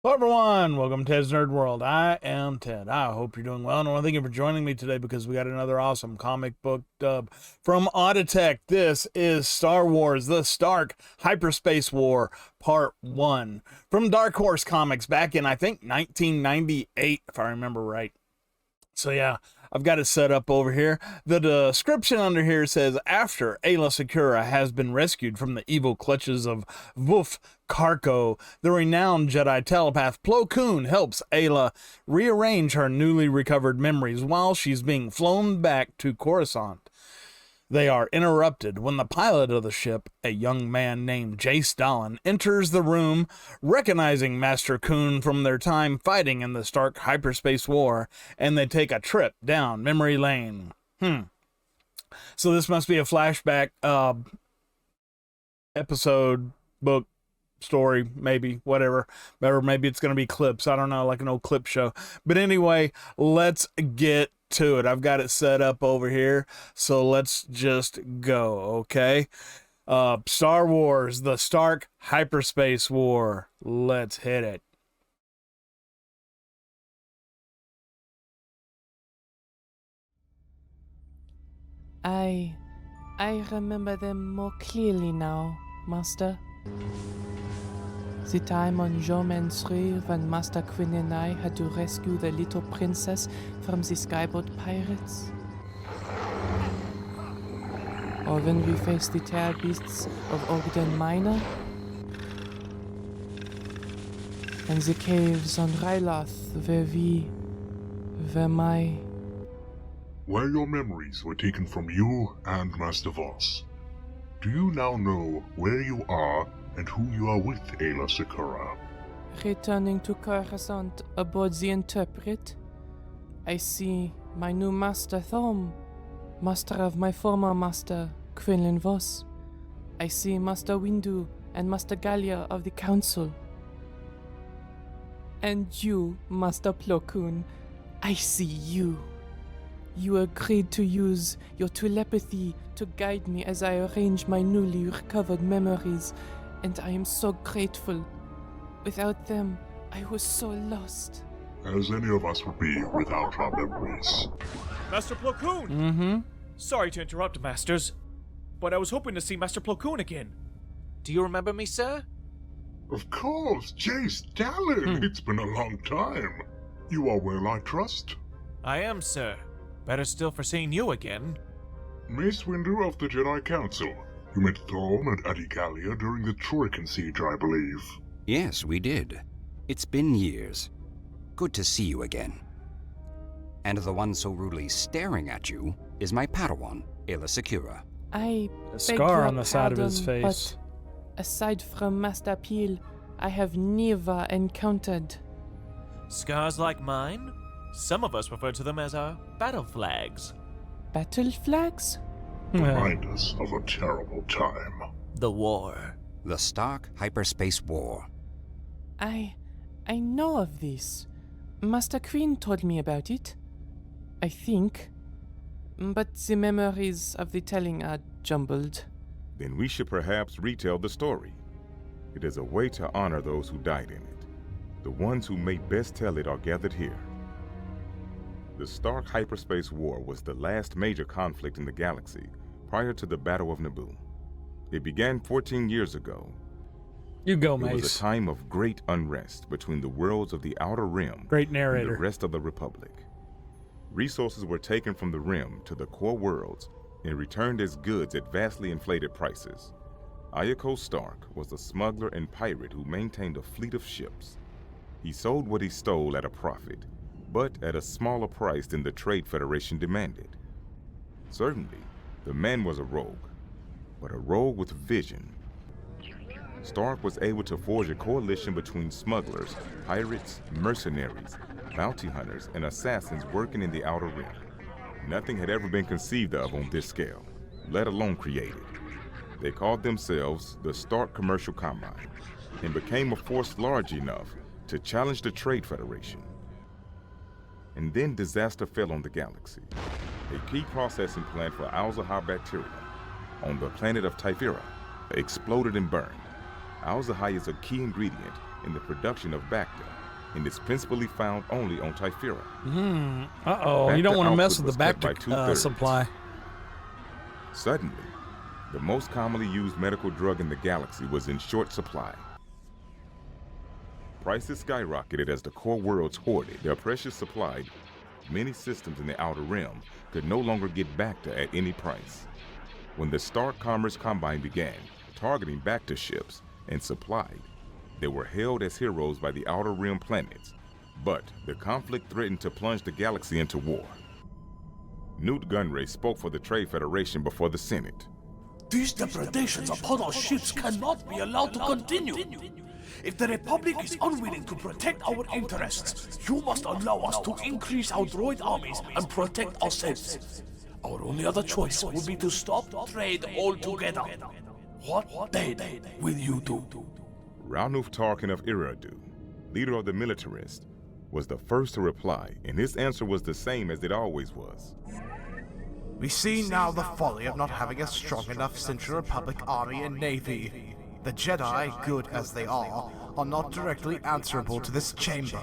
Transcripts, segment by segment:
Hello everyone, welcome to Ted's Nerd World. I am Ted. I hope you're doing well, and I want to thank you for joining me today because we got another awesome comic book dub from Auditect. This is Star Wars: The Stark Hyperspace War Part 1 from Dark Horse Comics back in, I think, 1998, if I remember right. So yeah, I've got it set up over here. The description under here says, after Aayla Secura has been rescued from the evil clutches of Wookieepedia, the renowned Jedi telepath Plo Koon helps Aayla rearrange her newly recovered memories while she's being flown back to Coruscant. They are interrupted when the pilot of the ship, a young man named Jace Dallin, enters the room, recognizing Master Koon from their time fighting in the Stark Hyperspace War, and they take a trip down memory lane. So this must be a flashback episode, book, story, maybe, whatever. Or maybe it's going to be clips. I don't know, like an old clip show. But anyway, let's get to it. I've got it set up over here, so let's just go, okay? Star Wars: The Stark Hyperspace War. Let's hit it. I remember them more clearly now, Master. The time on Jomen 3 when Master Quinn and I had to rescue the little princess from the skyboat pirates. Or when we faced the terror beasts of Ogden Minor. And the caves on Ryloth where your memories were taken from you and Master Voss. Do you now know where you are and who you are with, Aayla Secura? Returning to Coruscant aboard the Interpret, I see my new Master Thom, master of my former master, Quinlan Voss. I see Master Windu and Master Gallia of the Council. And you, Master Plo Koon, I see you. You agreed to use your telepathy to guide me as I arrange my newly recovered memories, and I am so grateful. Without them, I was so lost. As any of us would be without our memories. Master Plo Koon! Sorry to interrupt, Masters, but I was hoping to see Master Plo Koon again. Do you remember me, sir? Of course, Jace Dallin! It's been a long time. You are well, I trust? I am, sir. Better still for seeing you again. Mace Windu of the Jedi Council. You met Thom and Adi Gallia during the Troikan Siege, I believe. Yes, we did. It's been years. Good to see you again. And the one so rudely staring at you is my Padawan, Aayla Secura. A scar on the side of his pardon, face. But aside from Master Peel, I have never encountered. Scars like mine? Some of us refer to them as our battle flags. Battle flags? Remind us of a terrible time. The war. The Stark Hyperspace War. I know of this. Master Queen told me about it. I think. But the memories of the telling are jumbled. Then we should perhaps retell the story. It is a way to honor those who died in it. The ones who may best tell it are gathered here. The Stark Hyperspace War was the last major conflict in the galaxy prior to the Battle of Naboo. It began 14 years ago. You go, It Mace. was a time of great unrest between the worlds of the Outer Rim Great and narrator. the rest of the Republic. Resources were taken from the Rim to the core worlds and returned as goods at vastly inflated prices. Iako Stark was a smuggler and pirate who maintained a fleet of ships. He sold what he stole at a profit, but at a smaller price than the Trade Federation demanded. Certainly, the man was a rogue, but a rogue with vision. Stark was able to forge a coalition between smugglers, pirates, mercenaries, bounty hunters, and assassins working in the Outer Rim. Nothing had ever been conceived of on this scale, let alone created. They called themselves the Stark Commercial Combine, and became a force large enough to challenge the Trade Federation. And then disaster fell on the galaxy. A key processing plant for Alzheimer bacteria on the planet of Typhira exploded and burned, Alzahai is a key ingredient in the production of Bacta, and is principally found only on Typhira. Uh-oh, you don't want to mess with the Bacta output was cut by Bacta two-thirds. supply. Suddenly, the most commonly used medical drug in the galaxy was in short supply. Prices skyrocketed as the core worlds hoarded their precious supply. Many systems in the Outer Rim could no longer get Bacta at any price. When the Stark Commerce Combine began targeting Bacta ships and supplied, they were hailed as heroes by the Outer Rim planets, but the conflict threatened to plunge the galaxy into war. Newt Gunray spoke for the Trade Federation before the Senate. These depredations upon our ships cannot be allowed to continue. If the Republic is unwilling to protect our interests, you must allow us to increase our droid armies and protect ourselves. Our only other choice would be to stop trade altogether. What then will you do? Raunuf Tarkin of Iradu, leader of the militarists, was the first to reply, and his answer was the same as it always was. We see now the folly of not having a strong enough Central Republic army and navy. The Jedi, good as they are not directly answerable to this chamber.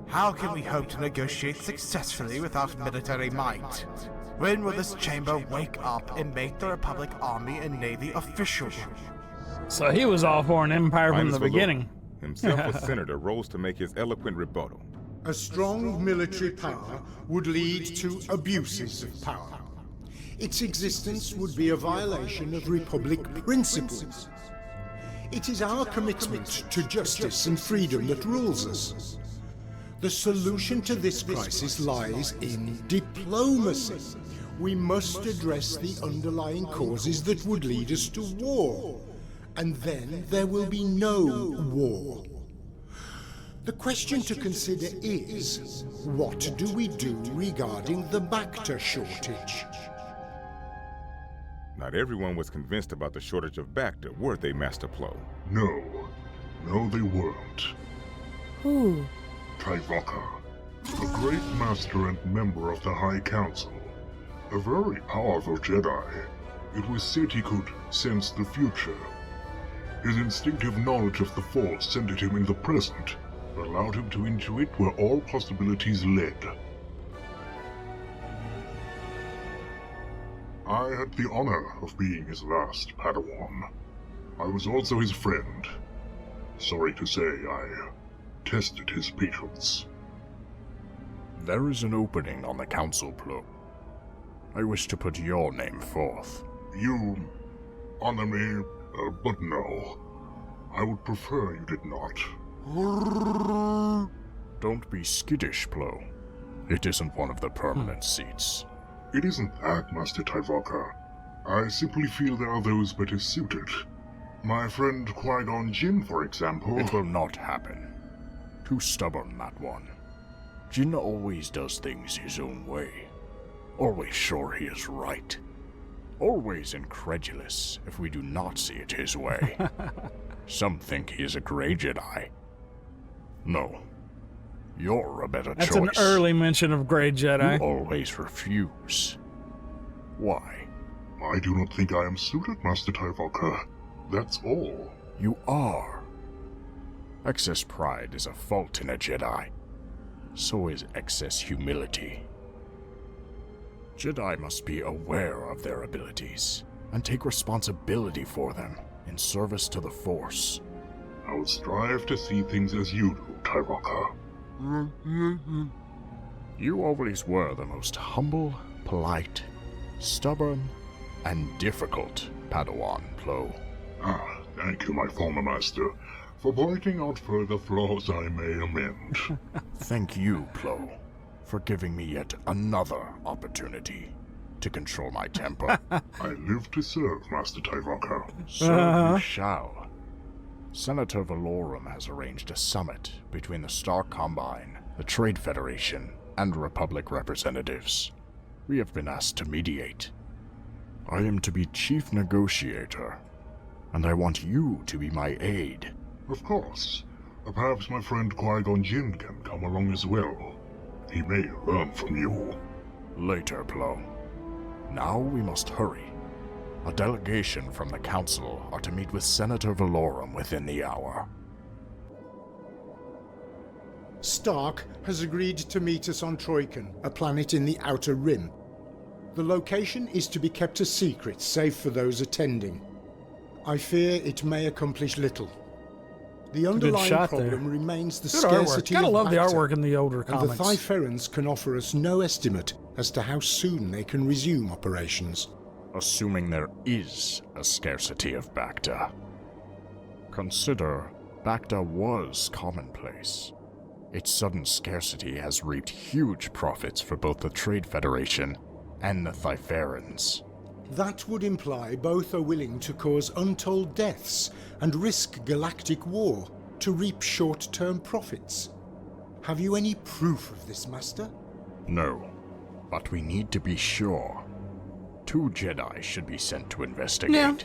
How can we hope to negotiate successfully without military might? When will this chamber wake up and make the Republic army and navy official? So he was all for an empire from Linus the Valorum, beginning. himself a senator, rose to make his eloquent rebuttal. A strong military power would lead to abuses of power. Its existence would be a violation of Republic principles. It is our commitment to justice and freedom that rules us. The solution to this crisis lies in diplomacy. We must address the underlying causes that would lead us to war, and then there will be no war. The question to consider is, what do we do regarding the Bacta shortage? Not everyone was convinced about the shortage of Bacta, were they, Master Plo? No, they weren't. Who? Tyvoka, a great master and member of the High Council. A very powerful Jedi. It was said he could sense the future. His instinctive knowledge of the Force centered him in the present, but allowed him to intuit where all possibilities led. I had the honor of being his last Padawan. I was also his friend. Sorry to say, I tested his patience. There is an opening on the Council, Plo. I wish to put your name forth. You honor me, but no. I would prefer you did not. Don't be skittish, Plo. It isn't one of the permanent seats. It isn't that, Master Tyvoka. I simply feel there are those better suited. My friend Qui-Gon Jinn, for example. It will not happen. Too stubborn, that one. Jinn always does things his own way. Always sure he is right. Always incredulous if we do not see it his way. Some think he is a Grey Jedi. No. You're a better choice. That's an early mention of Grey Jedi. You always refuse. Why? I do not think I am suited, Master Tyvoka. That's all. You are. Excess pride is a fault in a Jedi. So is excess humility. Jedi must be aware of their abilities and take responsibility for them in service to the Force. I will strive to see things as you do, Tyvoka. You always were the most humble, polite, stubborn, and difficult Padawan, Plo. Thank you, my former master, for pointing out further flaws I may amend. Thank you, Plo, for giving me yet another opportunity to control my temper. I live to serve, Master Tyvoka. So you shall. Senator Valorum has arranged a summit between the Star Combine, the Trade Federation, and Republic representatives. We have been asked to mediate. I am to be chief negotiator, and I want you to be my aide. Of course. Perhaps my friend Qui-Gon Jinn can come along as well. He may learn from you. Later, Plo. Now we must hurry. A delegation from the Council are to meet with Senator Valorum within the hour. Stark has agreed to meet us on Troikan, a planet in the Outer Rim. The location is to be kept a secret, save for those attending. I fear it may accomplish little. The underlying shot problem there. remains the Good artwork. scarcity Gotta of love the Bacta, artwork in the older and comics. the Thyferans can offer us no estimate as to how soon they can resume operations. Assuming there is a scarcity of Bacta. Consider, Bacta was commonplace. Its sudden scarcity has reaped huge profits for both the Trade Federation and the Thyferans. That would imply both are willing to cause untold deaths and risk galactic war to reap short-term profits. Have you any proof of this, Master? No, but we need to be sure. 2 Jedi should be sent to investigate. Yeah.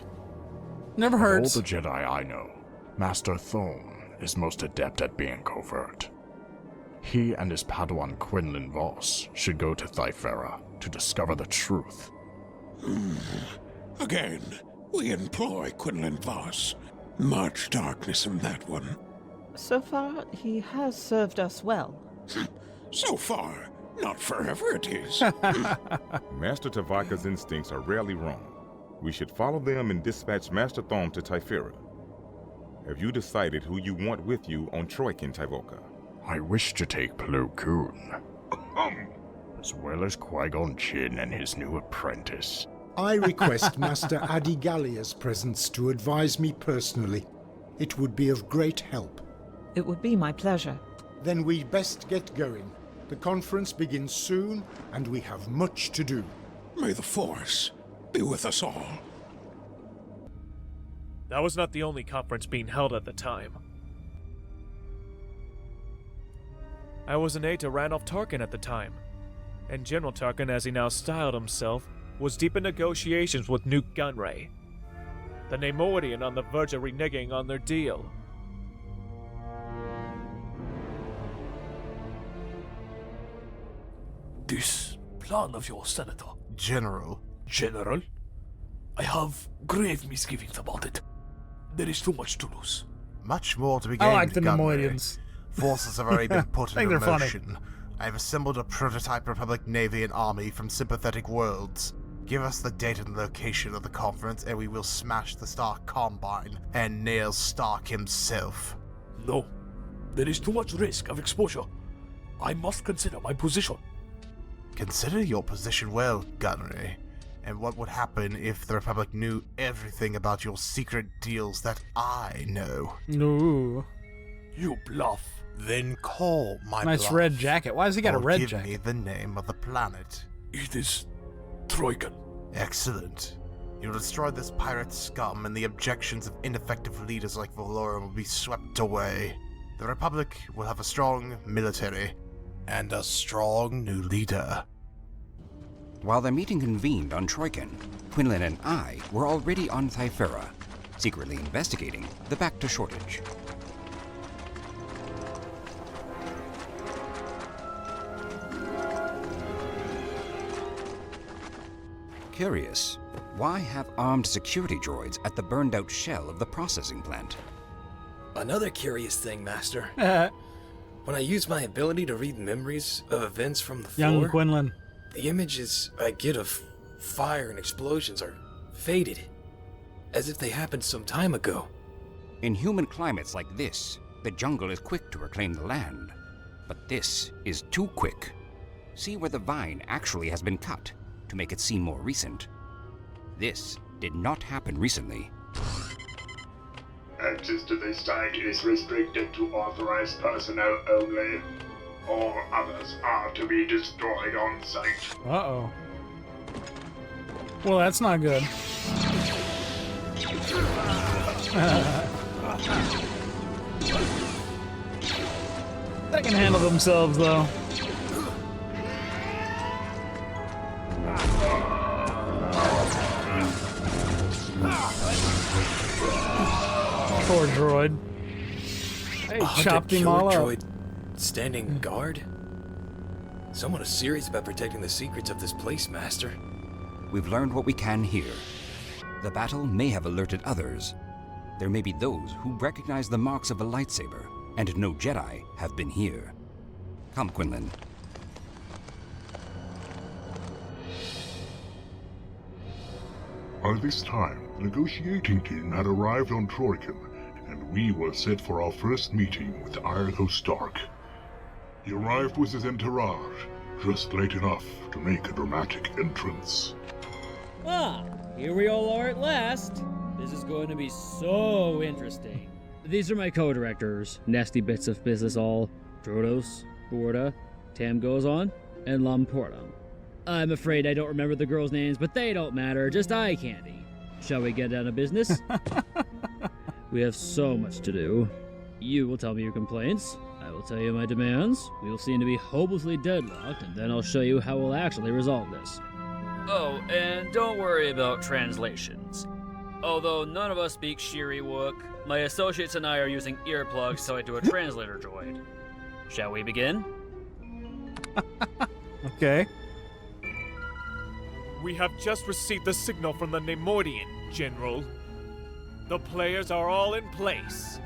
Never Of all hurts. the Jedi I know, Master Thone is most adept at being covert. He and his Padawan Quinlan Voss should go to Thyfera to discover the truth. Again, we employ Quinlan Voss. Much darkness in that one. So far, he has served us well. So far, not forever it is. Master Tavaka's instincts are rarely wrong. We should follow them and dispatch Master Thom to Thyfera. Have you decided who you want with you on Troikan, Tyvoka? I wish to take Plo Koon, as well as Qui-Gon Jinn and his new apprentice. I request Master Adi Gallia's presence to advise me personally. It would be of great help. It would be my pleasure. Then we'd best get going. The conference begins soon, and we have much to do. May the Force be with us all. That was not the only conference being held at the time. I was an aide to Ranulph Tarkin at the time, and General Tarkin, as he now styled himself, was deep in negotiations with Newt Gunray, the Neimoidian on the verge of reneging on their deal. This plan of yours, Senator. General. General, I have grave misgivings about it. There is too much to lose. Much more to be I gained, like the Gunray. Neimoidians. Forces have already been put think into they're funny. motion. I have assembled a prototype Republic Navy and Army from sympathetic worlds. Give us the date and location of the conference, and we will smash the Stark Combine and nail Stark himself. No, there is too much risk of exposure. I must consider my position. Consider your position well, Gunray. And what would happen if the Republic knew everything about your secret deals that I know? Ooh. You bluff. Then call my Nice bluff. red jacket. Why has he got a Or red give jacket? me the name of the planet. It is Troikan. Excellent. You'll destroy this pirate scum, and the objections of ineffective leaders like Valorum will be swept away. The Republic will have a strong military and a strong new leader. While the meeting convened on Troikan, Quinlan and I were already on Thyfera, secretly investigating the Bacta shortage. Curious, why have armed security droids at the burned-out shell of the processing plant? Another curious thing, Master. Uh, When I use my ability to read memories of events from the Young floor, Quinlan. the images I get of fire and explosions are faded, as if they happened some time ago. In human climates like this, the jungle is quick to reclaim the land. But this is too quick. See where the vine actually has been cut to make it seem more recent. This did not happen recently. Access to this site is restricted to authorized personnel only. All others are to be destroyed on site. Uh-oh. Well, that's not good. They can handle themselves, though. Poor droid. They chopped him all up. Droid standing guard? Someone is serious about protecting the secrets of this place, Master. We've learned what we can here. The battle may have alerted others. There may be those who recognize the marks of a lightsaber, and no Jedi have been here. Come, Quinlan. By this time, the negotiating team had arrived on Troikan, and we were set for our first meeting with Iarko Stark. He arrived with his entourage, just late enough to make a dramatic entrance. Ah, here we all are at last. This is going to be so interesting. These are my co-directors, nasty bits of business all, Drodos, Borda, Tam Goes On, and Lamportum. I'm afraid I don't remember the girls' names, but they don't matter, just eye candy. Shall we get down to business? We have so much to do. You will tell me your complaints, I will tell you my demands, we will seem to be hopelessly deadlocked, and then I'll show you how we'll actually resolve this. Oh, and don't worry about translations. Although none of us speak Shiri Wook, my associates and I are using earplugs tied to a translator droid. Shall we begin? Okay. We have just received the signal from the Neimoidian, General. The players are all in place.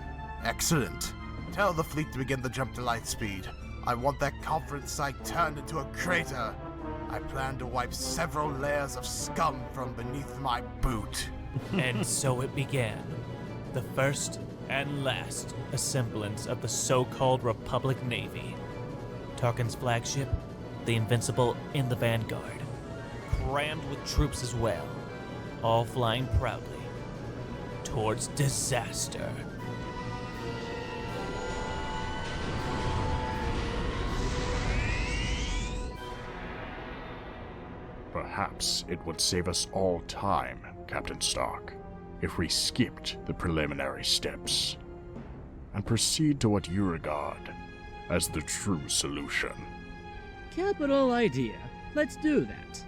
Excellent. Tell the fleet to begin the jump to light speed. I want that conference site turned into a crater. I plan to wipe several layers of scum from beneath my boot. And so it began. The first and last assemblance of the so-called Republic Navy. Tarkin's flagship, the Invincible, in the vanguard. Crammed with troops as well, all flying proudly towards disaster. Perhaps it would save us all time, Captain Stark, if we skipped the preliminary steps and proceed to what you regard as the true solution. Capital idea. Let's do that.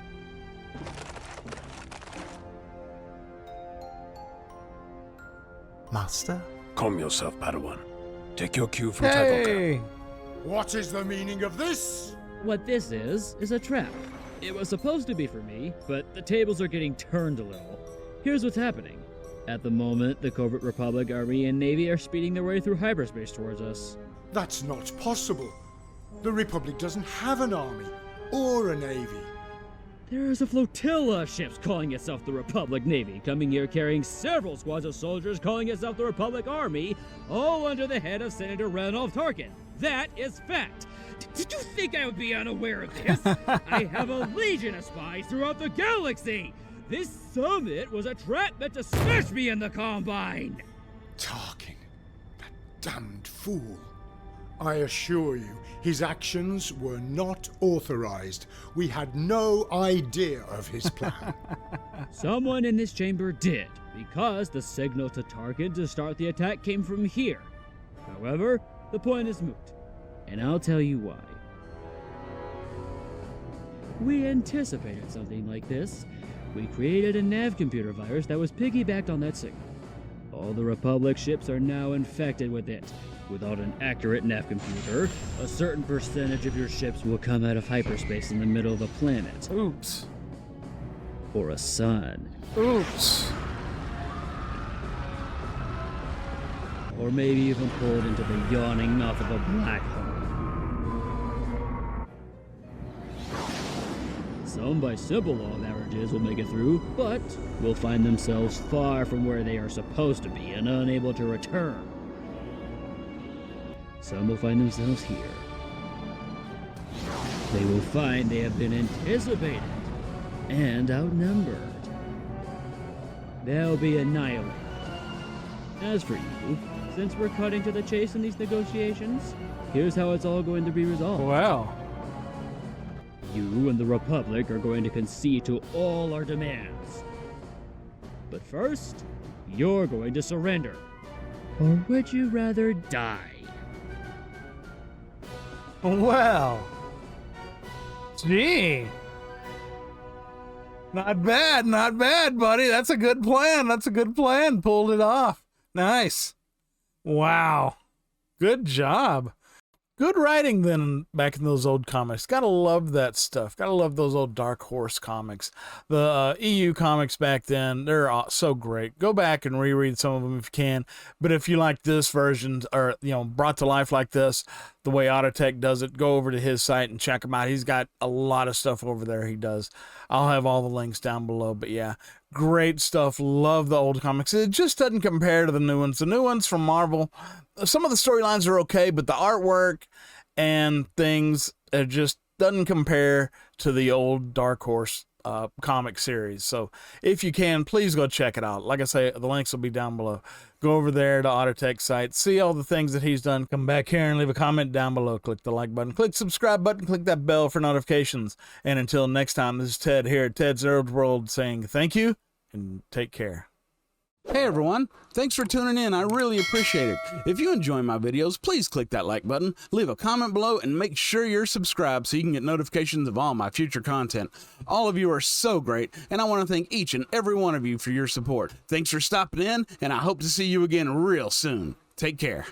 Master? Calm yourself, Padawan. Take your cue from Hey! What is the meaning of this? What this is a trap. It was supposed to be for me, but the tables are getting turned a little. Here's what's happening. At the moment, the Covert Republic Army and Navy are speeding their way through hyperspace towards us. That's not possible. The Republic doesn't have an army or a navy. There is a flotilla of ships calling itself the Republic Navy, coming here carrying several squads of soldiers calling itself the Republic Army, all under the head of Senator Randolph Tarkin. That is fact. Did you think I would be unaware of this? I have a legion of spies throughout the galaxy. This summit was a trap meant to smash me in the Combine. Tarkin, that damned fool. I assure you, his actions were not authorized. We had no idea of his plan. Someone in this chamber did, because the signal to Tarkin to start the attack came from here. However, the point is moot, and I'll tell you why. We anticipated something like this. We created a nav computer virus that was piggybacked on that signal. All the Republic ships are now infected with it. Without an accurate nav computer, a certain percentage of your ships will come out of hyperspace in the middle of a planet. Oops. Or a sun. Oops. Or maybe even pulled into the yawning mouth of a black hole. Some, by simple law of averages, will make it through, but will find themselves far from where they are supposed to be and unable to return. Some will find themselves here. They will find they have been anticipated and outnumbered. They'll be annihilated. As for you, since we're cutting to the chase in these negotiations, here's how it's all going to be resolved. Wow. You and the Republic are going to concede to all our demands. But first, you're going to surrender. Or would you rather die? Well. Gee. Not bad, buddy. That's a good plan. Pulled it off. Nice. Wow. Good job. Good writing then back in those old comics. Gotta love that stuff. Gotta love those old Dark Horse comics. The EU comics back then, they're so great. Go back and reread some of them if you can. But if you like this version, or, you know, brought to life like this, the way Auditect does it, go over to his site and check him out. He's got a lot of stuff over there he does. I'll have all the links down below. But yeah, great stuff. Love the old comics. It just doesn't compare to the new ones. The new ones from Marvel, some of the storylines are okay, but the artwork and things, it just doesn't compare to the old Dark Horse comic series. So if you can, please go check it out. Like I say, the links will be down below. Go over there to Auditect site, see all the things that he's done. Come back here and leave a comment down below. Click the like button, click subscribe button, click that bell for notifications. And until next time, this is Ted here at Ted's Nerd World saying thank you and take care. Hey everyone, thanks for tuning in. I really appreciate it. If you enjoy my videos, please click that like button, leave a comment below, and make sure you're subscribed so you can get notifications of all my future content. All of you are so great, and I want to thank each and every one of you for your support. Thanks for stopping in, and I hope to see you again real soon. Take care.